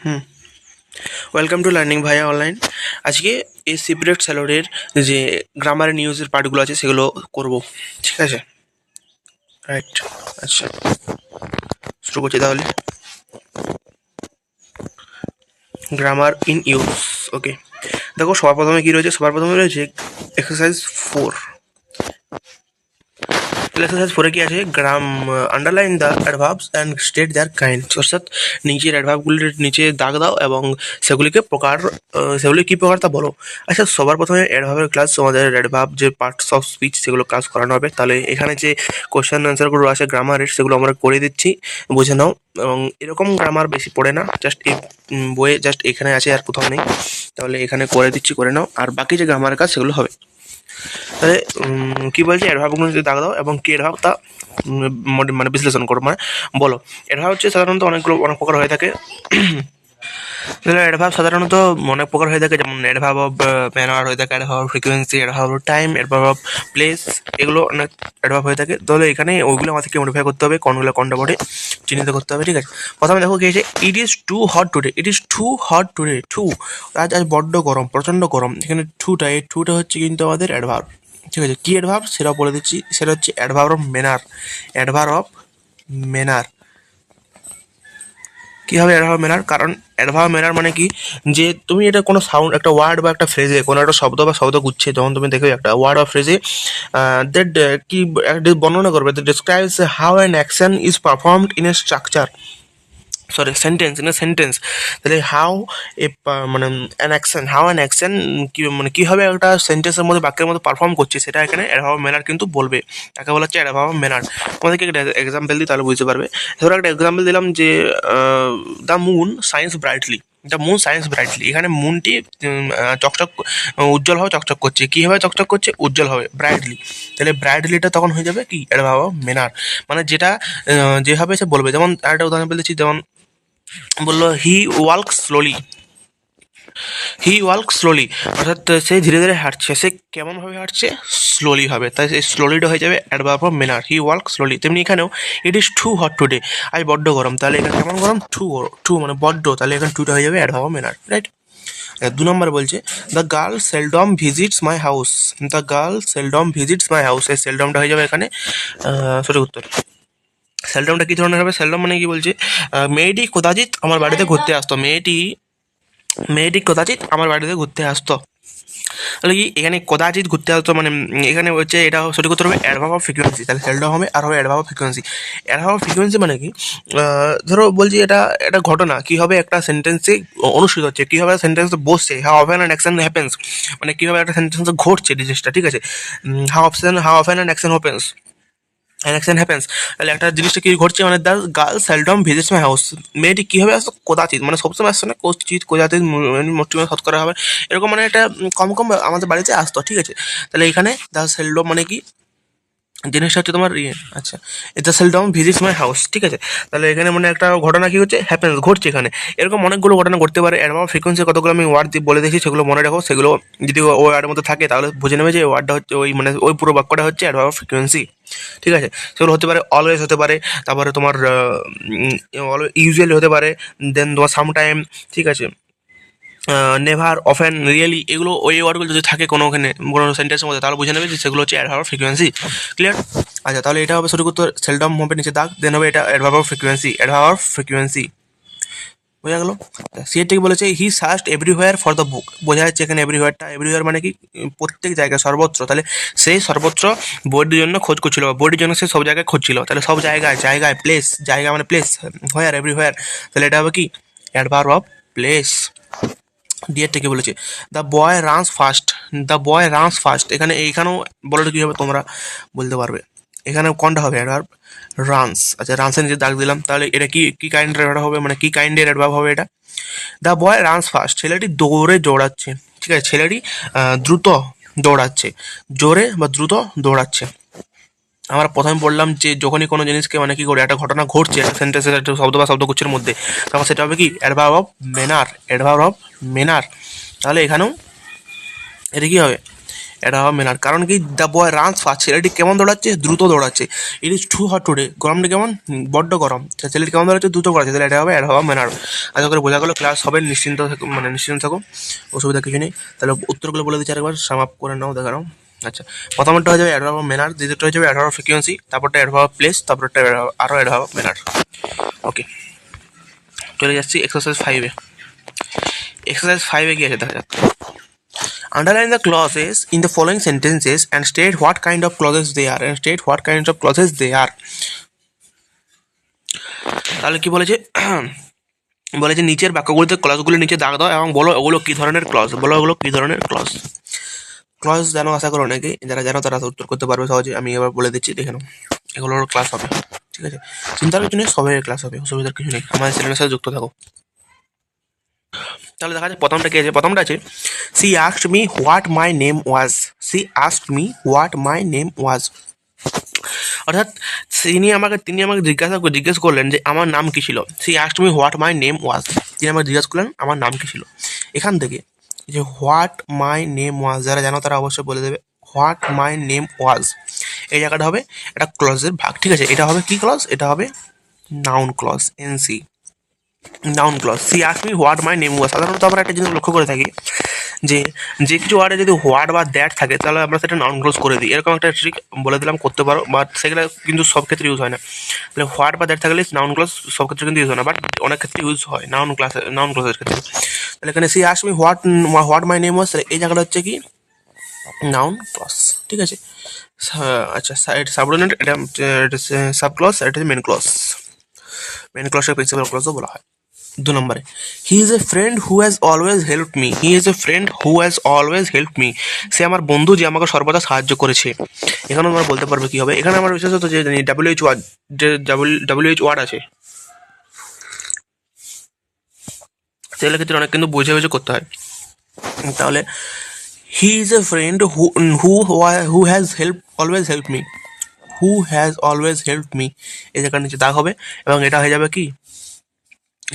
Hmm, welcome to learning ভাইয়া online. আজকে এই সিপ্রেট স্যালোডের যে গ্রামারের নিউজের পার্টগুলো আছে সেগুলো করব, ঠিক আছে? রাইট। আচ্ছা, শুরু করছি তাহলে। Grammar in use. ওকে, দেখো সবার প্রথমে কী রয়েছে? সবার প্রথমে রয়েছে এক্সারসাইজ 4। এক্সারসাইজ 4-এ কি আছে? Underline the adverbs and state their kind. অর্থাৎ নিচের অ্যাডভার্বগুলির নিচে দাগ দাও এবং সেগুলি কী প্রকার তা বলো। আচ্ছা, সবার প্রথমে অ্যাডভার্বের ক্লাস, তোমাদের অ্যাডভার্ব যে পার্টস অফ স্পিচ সেগুলো ক্লাস করানো হবে। তাহলে এখানে যে কোয়েশ্চেন অ্যান্সারগুলো আছে গ্রামারের, সেগুলো আমরা করে দিচ্ছি, বুঝে নাও। এবং এরকম গ্রামার বেশি পড়ে না, জাস্ট এই বইয়ে জাস্ট এখানে আছে, আর কোথাও নেই। তাহলে এখানে করে দিচ্ছি, করে নাও। আর বাকি যে গ্রামারের কাজ সেগুলো হবে। তাহলে কী বলছে? অ্যাডভার্বগুলো যদি দাগ দাও এবং কি অ্যাডভার্ব তা মানে বিশ্লেষণ করো, মানে বলো। অ্যাডভার্ব হচ্ছে সাধারণত অনেক প্রকার হয়ে থাকে। তাহলে অ্যাডভার্ব সাধারণত অনেক প্রকার হয়ে থাকে, যেমন অ্যাডভার্ব অফ ম্যানার হয়ে থাকে, adverb of frequency, adverb of time, adverb of place, এগুলো অনেক অ্যাডভার্ব হয়ে থাকে। তাহলে এখানে ওইগুলো আমাদেরকে মডিফাই করতে হবে, কোনটা বটে চিহ্নিত করতে হবে, ঠিক আছে? প্রথমে দেখো কি আছে? It is too hot today. It is too hot today. Too, আজ বড্ড গরম, প্রচণ্ড গরম। এখানে এই টুটা হচ্ছে কিন্তু আমাদের অ্যাডভার্ব, ঠিক আছে? কি অ্যাডভার্ব সেটা বলে দিচ্ছি, সেটা হচ্ছে adverb of manner. Adverb of manner কী হবে? Adverb manner. কারণ অ্যাডভার্ব ম্যানার মানে কি, যে তুমি এটা কোনো সাউন্ড, একটা ওয়ার্ড বা একটা ফ্রেজে, কোনো একটা শব্দ বা শব্দগুচ্ছে যখন তুমি দেখবে একটা ওয়ার্ড বা ফ্রেজে দ্যাট কি বর্ণনা করবে, that describes how an action is performed in a structure, sorry sentence, in a sentence. তাহলে হাউ মানে অ্যান অ্যাকশন কীভাবে একটা সেন্টেন্সের মধ্যে, বাক্যের মধ্যে পারফর্ম করছে, সেটা এখানে অ্যাডভার্ব ম্যানার কিন্তু বলবে। তাকে বলা হচ্ছে অ্যাডভার্ব ম্যানার। তোমাদেরকে একটা এক্সাম্পল দিই, তাহলে বুঝতে পারবে। ধরো একটা এক্সাম্পল দিলাম যে the moon science brightly. The moon science brightly, এখানে মুনটি চকচক উজ্জ্বল হবে, চকচক করছে। কীভাবে চকচক করছে? উজ্জ্বল হবে, ব্রাইটলি। তাহলে ব্রাইটলিটা তখন হয়ে যাবে কি? Adverb manner. মানে যেটা যেভাবে সে বলবে। যেমন আরেকটা উদাহরণ বলতেছি, যেমন বললো হি ওয়াল্ক স্লোলি। হি ওয়াল্ক স্লোলি, অর্থাৎ সে ধীরে ধীরে হাঁটছে। সে কেমনভাবে হাঁটছে? স্লোলি হবে। তাই সেই স্লোলিটা হয়ে যাবে adverb of manner. He walk slowly. তেমনি এখানেও it is too hot today, আজ বড্ড গরম। তাহলে এখানে কেমন গরম? টু মানে বড্ড। তাহলে এখানে টুটা হয়ে যাবে অ্যাডভার্ব অফ ম্যানার, রাইট? 2 নম্বর বলছে the girl seldom visits my house. The girl seldom visits my house, এই সেলডমটা হয়ে যাবে এখানে সঠিক উত্তর। সেলডমটা কী ধরনের হবে? সেলডম মানে কি বলছে? মেয়েটি কদাচিৎ আমার বাড়িতে ঘুরতে আসতো। মেয়েটি কদাচিৎ আমার বাড়িতে ঘুরতে আসতো। তাহলে কি এখানে কদাচিৎ ঘুরতে আসতো, মানে এখানে হচ্ছে এটা সঠিক উত্তর হবে অ্যাডভার্ব অফ ফ্রিকোয়েন্সি। তাহলে সেলডম হবে, আর হবে adverb of frequency. Adverb of frequency মানে কি? ধরো বলছি এটা একটা ঘটনা কীভাবে একটা সেন্টেন্সে অনুষ্ঠিত হচ্ছে, কীভাবে সেন্টেন্সে বসছে। How often an action happens, মানে কীভাবে একটা সেন্টেন্সে ঘটছে জিনিসটা, ঠিক আছে? How often an action happens, action happens. তাহলে একটা জিনিসটা কি ঘটছে, মানে the girl seldom visits my house. মেয়েটি কীভাবে আসতো? কদাচিৎ, মানে সবসময় আসতো না, কদাচিৎ মোটামুটি শতকরা হবে এরকম, মানে এটা কম কম আমাদের বাড়িতে আসতো, ঠিক আছে? তাহলে এখানে দ্য সেলডম মানে কি জিনিসটা হচ্ছে তোমার আচ্ছা, the seldom visits my house, ঠিক আছে? তাহলে এখানে মানে একটা ঘটনা কি হচ্ছে? হ্যাপেন্স, ঘটছে এখানে। এরকম অনেকগুলো ঘটনা ঘটতে পারে। অ্যাডভার্ব ফ্রিকোয়েন্সি কতগুলো আমি ওয়ার্ড দিয়ে বলে দিয়েছি, সেগুলো মনে রাখো। সেগুলো যদি ওই ওয়ার্ডের মধ্যে থাকে তাহলে বুঝে নেবে যে ওয়ার্ডটা হচ্ছে ওই, মানে ওই পুরো বাক্যটা হচ্ছে অ্যাডভার্ব ফ্রিকোয়েন্সি, ঠিক আছে? সেগুলো হতে পারে অলওয়েজ, হতে পারে, তারপরে তোমার ইউজুয়ালি হতে পারে, দেন তোমার সামটাইম, ঠিক আছে? নেভার, অফেন, রিয়েলি, এগুলো ওই ওয়ার্ডগুলো যদি থাকে কোনো সেন্টেন্সের মধ্যে, তাহলে বুঝে নেবে যে সেগুলো হচ্ছে অ্যাডভার্ব ফ্রিকোয়েন্সি। ক্লিয়ার? আচ্ছা, তাহলে এটা হবে সঠিক উত্তর। সেলডম হবে নিচে দাগ, দেন হবে এটা অ্যাডভার্ব ফ্রিকোয়েন্সি। অ্যাডভার্ব ফ্রিকোয়েন্সি বোঝা গেল? সিএর থেকে বলেছে he searched everywhere for the book. বোঝা যাচ্ছে এখানে এভরিহোয়ার মানে কি? প্রত্যেক জায়গায়, সর্বত্র। তাহলে সেই সর্বত্র বইটির জন্য খোঁজ করছিল, বা বইটির জন্য সে সব জায়গায় খুঁজছিল। তাহলে সব জায়গায়, প্লেস, জায়গা মানে প্লেস, হোয়ার, এভরিহোয়ার। তাহলে এটা হবে কি? Adverb of place. ডিয়ার থেকে বলেছে the boy runs fast. The boy runs fast, এইখানেও বললে কী হবে তোমরা বলতে পারবে। এখানে কোনটা হবে? Adverb runs. আচ্ছা, রানসের নিচে দাগ দিলাম। তাহলে এটা কি কাইন্ডের অ্যাডভার্ব হবে, মানে কি কাইন্ডের অ্যাডভার্ব হবে এটা? দ্য বয় রানস ফাস্ট, ছেলেটি দৌড়াচ্ছে, ঠিক আছে? ছেলেটি দ্রুত দৌড়াচ্ছে, জোরে বা দ্রুত দৌড়াচ্ছে। আমরা প্রথমে বললাম যে যখনই কোনো জিনিসকে, মানে কি করে একটা ঘটনা ঘটছে, একটা সেন্টেন্সের একটা শব্দ বা শব্দগুচ্ছের মধ্যে, তখন সেটা হবে কি? Adverb of manner. Adverb of manner. তাহলে এখানেও এটা কি হবে? Adverb manner. কারণ কি, দ্য বয় রানস ফাস্ট, ছেলেটি কেমন দৌড়াচ্ছে, দ্রুত দৌড়াচ্ছে। It is too hot today, গরমটা কেমন, বড্ড গরম। ছেলেটি কেমন দৌড়াচ্ছে, দ্রুত দৌড়াচ্ছে, তাহলে এটা হবে অ্যাডভার্ব ম্যানার। আশা করে বোঝা গেলো, ক্লাস হবে, নিশ্চিন্ত থাকো, মানে নিশ্চিন্ত থাকো, অসুবিধা কিছু নেই। তাহলে উত্তরগুলো বলে দিচ্ছি আরেকবার, সাম আপ করে নাও, দেখে নাও। আচ্ছা, প্রথমটা হয়ে যাবে অ্যাডভার্ব ম্যানার, দ্বিতীয়টা হয়ে যাবে অ্যাডভার্ব ফ্রিকোয়েন্সি, তারপরটা অ্যাডভার্ব প্লেস, তারপরটা আরও অ্যাডভার্ব ম্যানার। ওকে, চলে যাচ্ছি এক্সারসাইজ 5-এ। এক্সারসাইজ 5-এ কি আছে দেখা যাক। Underline the clauses in the following sentences and state what kind of clauses they are. And state what kind of clauses they are. তাহলে কি বলেছে, বলেছে নিচের বাক্যগুলিতে ক্লজগুলি নিচে দাগ দাও এবং বলো ওগুলো কি ধরনের ক্লজ, বলো ওগুলো কি ধরনের ক্লজ। ক্লজ জানো, আশা করো অনেকেই, যারা জানো তারা উত্তর করতে পারবে সহজে। আমি এবার বলে দিচ্ছি, দেখে নাও। এগুলোর ক্লাস হবে, ঠিক আছে, চিন্তার কিছু নেই, সবাই ক্লাস হবে, অসুবিধার কিছু নেই, আমাদের চ্যানেলের সাথে যুক্ত থাকো। তাহলে দেখা যাচ্ছে প্রথমটা কি আছে, প্রথমটা আছে C asked me what my name was. C asked me what my name ওয়াজ, অর্থাৎ তিনি আমাকে জিজ্ঞেস করলেন যে আমার নাম কি ছিল। C asked me what my name ওয়াজ, তিনি আমাকে জিজ্ঞেস করলেন আমার নাম কি ছিল। এখান থেকে যে হোয়াট মাই নেম ওয়াজ, যারা জানো তারা অবশ্যই বলে দেবে। হোয়াট মাই নেম ওয়াজ, এই জায়গাটা হবে একটা ক্লজের ভাগ, ঠিক আছে। এটা হবে কি ক্লজ, এটা হবে noun clause, NC, noun clause. She asked me what my name was, সাধারণত আমরা একটা জিনিস লক্ষ্য করে থাকি যে কিছু ওয়ার্ডে যদি হোয়াট বা দ্যাট থাকে তাহলে আমরা সেটা নাউন ক্লোজ করে দিই। এরকম একটা ট্রিক বলে দিলাম, করতে পারো, বাট সেগুলো কিন্তু সব ক্ষেত্রে ইউজ হয় না। তাহলে হোয়াট বা দ্যাট থাকলে নাউন ক্লোজ সব ক্ষেত্রে কিন্তু ইউজ হয় না, বাট অনেক ক্ষেত্রে ইউজ হয় নাউন ক্লোজের ক্ষেত্রে। তাহলে এখানে C asked me what my name ওয়াজ, এই জায়গাটা হচ্ছে কি নাউন ক্লজ, ঠিক আছে। আচ্ছা, সাবঅর্ডিনেট, এটা সাব ক্লজ, এটা হচ্ছে মেন ক্লজ। মেন ক্লজের প্রিন্সিপাল ক্লজও বলা হয়। 2 নম্বরে he is a friend who has always helped me. He is a friend who has always helped me, সে আমার বন্ধু যে আমাকে সর্বদা সাহায্য করেছে। এখানে আমরা বলতে পারবে কি হবে, এখানে আমার বিশেষত যে WH ওয়ার্ড, যে WH ওয়ার্ড আছে সেগুলোর ক্ষেত্রে অনেক কিন্তু বুঝে বুঝে করতে হয়। তাহলে হি is a friend who has always help me, who has always help me, এই জায়গার নিচে দাগ হবে এবং এটা হয়ে যাবে কি,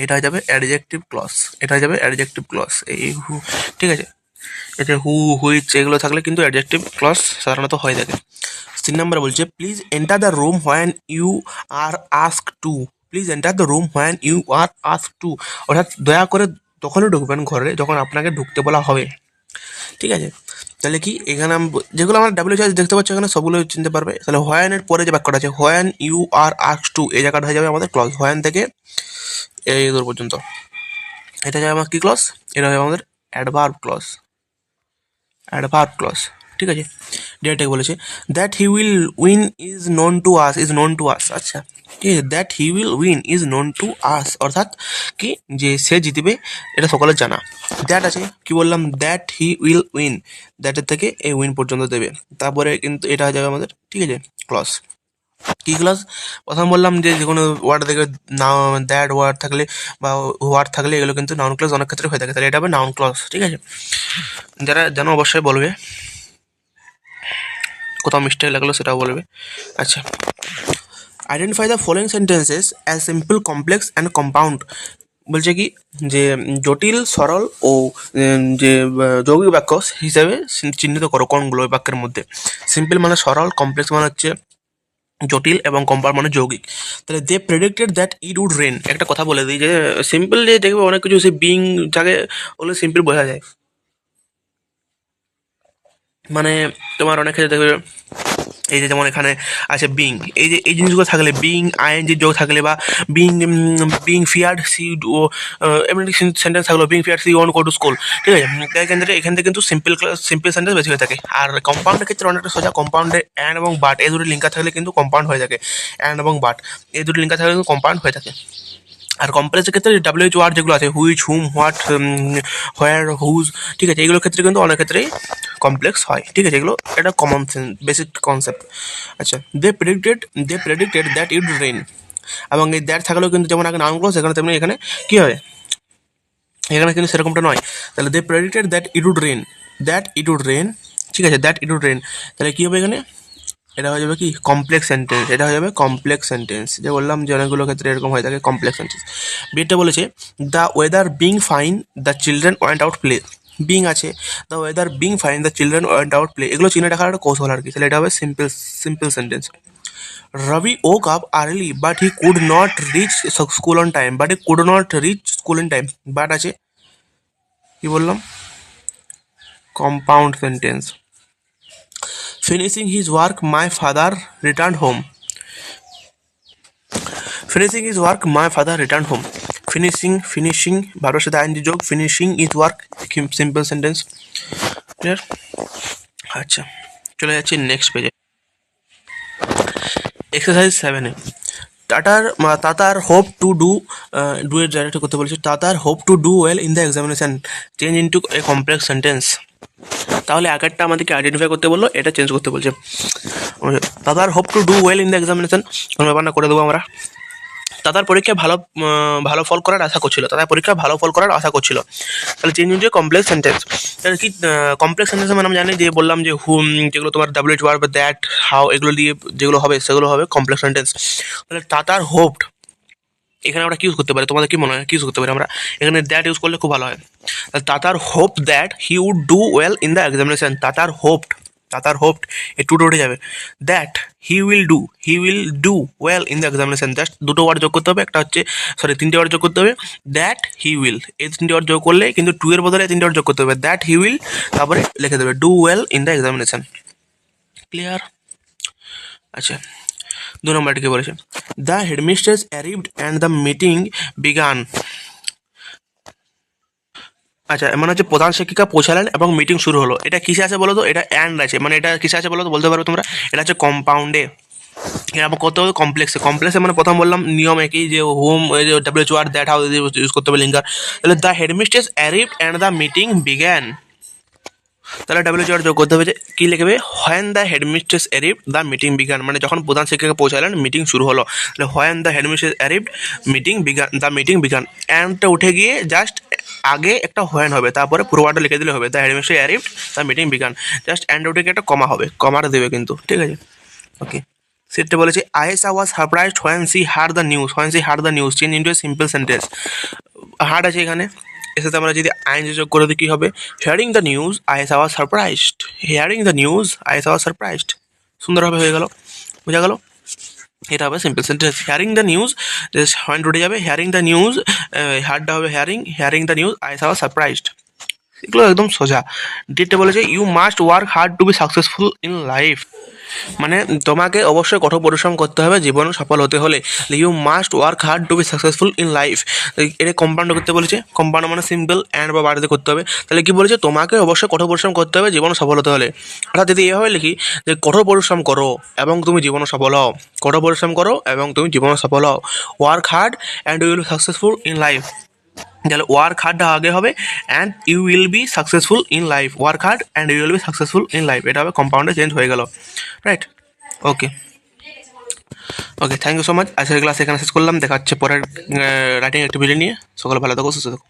এটা হয়ে যাবে অ্যাডজেক্টিভ ক্লজ, এটা হয়ে যাবে অ্যাডজেক্টিভ ক্লজ। এই হু, ঠিক আছে, এতে হু, হুইচ এগুলো থাকলে কিন্তু অ্যাডজেক্টিভ ক্লজ সাধারণত হয়ে থাকে। 3 নম্বরে বলছে please enter the room when you are ask to. Please enter the room when you are ask to, অর্থাৎ দয়া করে তখনই ঢুকবেন ঘরে যখন আপনাকে ঢুকতে বলা হবে, ঠিক আছে। তাহলে কি এখানে যেগুলো আমরা WH দেখতে পাচ্ছি এখানে সবগুলো চিনতে পারবে। তাহলে হোয়েনের পরে যে বাক্যটা আছে when you are ask to, এই জায়গাটা হয়ে যাবে আমাদের ক্লজ, হোয়েন থেকে এই দূর পর্যন্ত এটা যাবে আমার কি ক্লজ, এটা হবে আমাদের অ্যাডভার্ব ক্লজ, অ্যাডভার্ব ক্লজ, ঠিক আছে। ডিরেক্টলি বলেছে that he will win is known to us, is known to us, আচ্ছা ঠিক আছে। That he will win is known to us, অর্থাৎ কি যে সে জিতবে এটা সকলের জানা। দ্যাট আছে কি বললাম, দ্যাট হি উইল উইন, দ্যাটের থেকে এই উইন পর্যন্ত দেবে, তারপরে কিন্তু এটা হয়ে যাবে আমাদের, ঠিক আছে, ক্লজ। কি ক্লজ, প্রথম বললাম যে কোনো ওয়ার্ড থেকে দ্যাট ওয়ার্ড থাকলে বা ওয়ার্ড থাকলে এগুলো কিন্তু নাউন ক্লজ অনেক ক্ষেত্রে হয়ে থাকে, তাহলে এটা হবে নাউন ক্লজ, ঠিক আছে। যারা জানো অবশ্যই বলবে, কোথাও মিস্টেক লাগলো সেটাও বলবে। আচ্ছা, identify the following sentences as simple, complex and compound. বলছে কি যে জটিল, সরল ও যে যৌগিক বাক্য হিসাবে চিহ্নিত করো কোনগুলো ওই বাক্যের মধ্যে। সিম্পল মানে সরল, কমপ্লেক্স মানে হচ্ছে জটিল এবং কম্পাউন্ড মানে যৌগিক। তাহলে they predicted that it would rain, একটা কথা বলে দিই যে সিম্পল যে দেখবে অনেক কিছু সে বিং যাকে বলে সিম্পল বোঝা যায়, মানে তোমার অনেক ক্ষেত্রে দেখবে এই যে যেমন এখানে আছে বিং, এই যে এই জিনিসগুলো থাকলে বিং আইএনজি যোগ থাকলে বা বিং বিং ফিয়ার্ড সি ও এমনি সেন্টেন্স থাকলো being feared she want go to school, ঠিক আছে। এখান থেকে কিন্তু সিম্পল সেন্টেন্স বেশি হয়ে থাকে। আর কম্পাউন্ডের ক্ষেত্রে অনেকটা সোজা, কম্পাউন্ডে অ্যান্ড এবং বাট এই দুটো লিঙ্কা থাকলে কিন্তু কম্পাউন্ড হয়ে থাকে, অ্যান্ড এবং বাট এই দুটো লিঙ্কা থাকলে কিন্তু কম্পাউন্ড হয়ে থাকে। আর কমপ্লেক্সের ক্ষেত্রে WH ওয়ার্ড যেগুলো আছে which, whom, what, where, whose, ঠিক আছে, এগুলোর ক্ষেত্রে কিন্তু অনেক ক্ষেত্রেই কমপ্লেক্স হয়, ঠিক আছে। এগুলো একটা কমন সেন্স বেসিক কনসেপ্ট। আচ্ছা, দে প্রেডিক্টেড দ্যাট ইট রেইন, এবং এই দ্যাট থাকলেও কিন্তু যেমন আগে নাউন ক্লজ এখানে তেমনি এখানে কী হয়, এখানে কিন্তু সেরকমটা নয়। তাহলে they predicted that it would rain, ঠিক আছে, দ্যাট ইট উড রেইন, তাহলে কী হবে এখানে, এটা হয়ে যাবে কি কমপ্লেক্স সেন্টেন্স, এটা হয়ে যাবে কমপ্লেক্স সেন্টেন্স, যে বললাম যে অনেকগুলো ক্ষেত্রে এরকম হয়ে থাকে কমপ্লেক্স সেন্টেন্স। বিটা বলেছে the weather being fine the children went out play, being আছে, the weather being fine, the children went out play, এগুলো চিনে রাখার একটা কৌশল আর কি। তাহলে এটা হবে simple simple sentence. Rabi woke up early but he could not reach school on time, but he could not reach school in time, but আছে, কি বললাম, compound sentence. Finishing his work my father return home, finishing his work my father return home, finishing ভার্বের সাথে ING যোগ, finishing his work, simple sentence. Clear? আচ্ছা, চলে যাচ্ছি next পেজে। এক্সারসাইজ 7-এ তাতার হোপ টু ডু এর জায়গাটা করতে বলেছে। Tatar hope to do well in the examination, change into a complex sentence. তাহলে আগেরটা আমাদেরকে আইডেন্টিফাই করতে বললো, এটা চেঞ্জ করতে বলছে। Tatar hope to do well in the examination, কোনো ব্যাপার না, করে দেবো আমরা। তাদের পরীক্ষায় ভালো ফল করার আশা করছিল, তাদের পরীক্ষায় ভালো ফল করার আশা করছিল। তাহলে চেঞ্জ ইন্টু কমপ্লেক্স সেন্টেন্স। তাহলে কি কমপ্লেক্স সেন্টেন্স মানে আমরা জানি যে বললাম যে হুম, যেগুলো তোমার ডাব্লিউএইচ ওয়ার্ড বা দ্যাট, হাউ, এগুলো দিয়ে যেগুলো হবে সেগুলো হবে কমপ্লেক্স সেন্টেন্স। তাহলে তাতার হোপড, এখানে আমরা কি ইউজ করতে পারি, তোমাদের কি মনে হয় কি ইউজ করতে পারি আমরা? এখানে দ্যাট ইউজ করলে খুব ভালো হয়। Tatar hope that he would do well in the examination, Tatar hoped এ টুটো উঠে যাবে, that he will do well in the examination. Just দুটো ওয়ার্ড যোগ করতে হবে, একটা হচ্ছে তিনটে ওয়ার্ড যোগ করতে হবে, দ্যাট হি উইল, এই তিনটে ওয়ার্ড যোগ করলে কিন্তু টু এর বদলে তিনটে ওয়ার্ড যোগ করতে হবে, দ্যাট হি উইল, তারপরে লিখে দেবে do well in the examination. Clear? আচ্ছা, 2 নম্বরটা কি বলেছে? The headmistress arrived and the meeting began. আচ্ছা, মানে হচ্ছে প্রধান শিক্ষিকা পৌঁছালেন এবং মিটিং শুরু হলো। এটা কিসে আছে বলো তো? এটা অ্যান্ড আছে, মানে এটা কিসে আছে বলো তো, বলতে পারো তোমরা? এটা হচ্ছে কম্পাউন্ডে। এটা করতে হবে কমপ্লেক্সে মানে প্রথম বললাম নিয়ম একই, যে হোম WH word that how use করতে হবে লিঙ্গার। তাহলে the headmistress arrived and the meeting began, তাহলে ডাব্লিউএইচ ওয়ার্ড যোগ করতে হবে, যে কি লিখবে, when the headmistress arrived the meeting began, মানে যখন প্রধান শিক্ষিকা পৌঁছালেন মিটিং শুরু হলো। তাহলে when the headmistress arrived meeting began, অ্যান্ডটা উঠে গিয়ে জাস্ট আগে একটা হোয়েন হবে, তারপরে পুরো ওয়ার্ডটা লিখে দিলে হবে, the headmistress arrived the meeting began, just অ্যান্ডটা উঠে গিয়ে একটা কমা হবে, কমাটা দেবে কিন্তু, ঠিক আছে? ওকে, সেটা বলেছে Ayesha was surprised when she hard the news, change into a simple sentence. Hard আছে এখানে, এর সাথে আমরা যদি আইএনজি যোগ করে দিই কি হবে, hearing the news Ayesha was surprised, সুন্দরভাবে হয়ে গেল, বোঝা গেল? এটা হবে simple sentence. Hearing the news, point উঠে যাবে, হিয়ারিং দ্য নিউজ, হার্ডটা হবে hearing the news Ayesha was surprised. এগুলো একদম সোজা। ডিটে বলেছে you must work hard to be successful in life, মানে তোমাকে অবশ্যই কঠোর পরিশ্রম করতে হবে জীবনে সফল হতে হলে। You must work hard to be successful in life, এটা কম্পাউন্ড করতে বলেছে। কম্পাউন্ড মানে সিম্পল অ্যান্ড বা বাড়িতে করতে হবে। তাহলে কি বলেছে, তোমাকে অবশ্যই কঠোর পরিশ্রম করতে হবে জীবনে সফল হতে হলে। অর্থাৎ যদি এভাবে লিখি যে কঠোর পরিশ্রম করো এবং তুমি জীবনে সফল হও, কঠোর পরিশ্রম করো এবং তুমি জীবনে সফল হও, work hard and you will be successful in life. তাহলে ওয়ার্ক হার্ডটা আগে হবে and you will be successful in life, work hard and you will be successful in life, এটা হবে কম্পাউন্ডে চেঞ্জ হয়ে গেল, right? Okay, thank you so much. আজকের ক্লাস এখানে শেষ করলাম, দেখা হচ্ছে পরের রাইটিং অ্যাক্টিভিটি নিয়ে। সকলে ভালো থাকো, সুস্থ থাকো।